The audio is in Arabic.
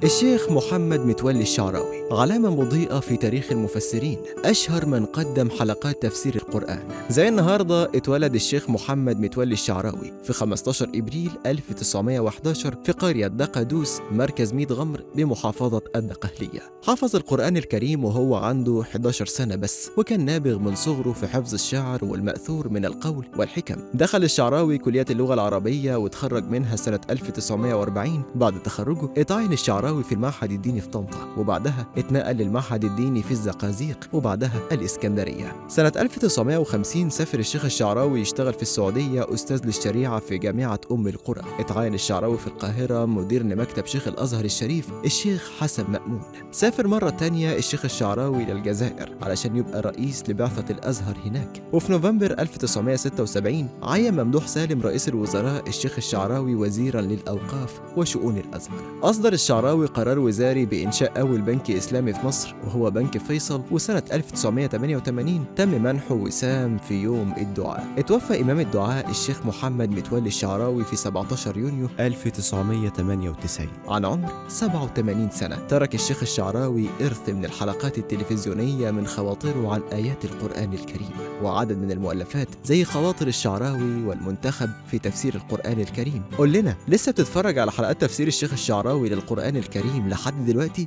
الشيخ محمد متولي الشعراوي علامة مضيئة في تاريخ المفسرين، أشهر من قدم حلقات تفسير القرآن. زي النهاردة اتولد الشيخ محمد متولي الشعراوي في 15 إبريل 1911 في قرية دقدوس مركز ميت غمر بمحافظة الدقهلية. حفظ القرآن الكريم وهو عنده 11 سنة بس، وكان نابغ من صغره في حفظ الشعر والمأثور من القول والحكم. دخل الشعراوي كلية اللغة العربية وتخرج منها سنة 1940. بعد تخرجه اتعين الشعراوي في المعهد الديني في طنطا، وبعدها اتنقل للمعهد الديني في الزقازيق، وبعدها الإسكندرية. سنة 1950 سافر الشيخ الشعراوي يشتغل في السعودية أستاذ للشريعة في جامعة أم القرى. اتعين الشعراوي في القاهرة مدير لمكتب شيخ الأزهر الشريف الشيخ حسن مأمون. سافر مرة تانية الشيخ الشعراوي للجزائر علشان يبقى رئيس لبعثة الأزهر هناك. وفي نوفمبر 1976 عين ممدوح سالم رئيس الوزراء الشيخ الشعراوي وزيرا للأوقاف وشؤون الأزهر. أصدر الشعراوي قرار وزاري بإنشاء أول بنك إسلامي في مصر وهو بنك فيصل، وسنة 1988 تم منحه وسام في يوم الدعاء. اتوفى إمام الدعاء الشيخ محمد متولي الشعراوي في 17 يونيو 1998 عن عمر 87 سنة. ترك الشيخ الشعراوي إرث من الحلقات التلفزيونية من خواطره عن آيات القرآن الكريم، وعدد من المؤلفات زي خواطر الشعراوي والمنتخب في تفسير القرآن الكريم. قول لنا، لسه بتتفرج على حلقات تفسير الشيخ الشعراوي للقرآن الكريم لحد دلوقتي؟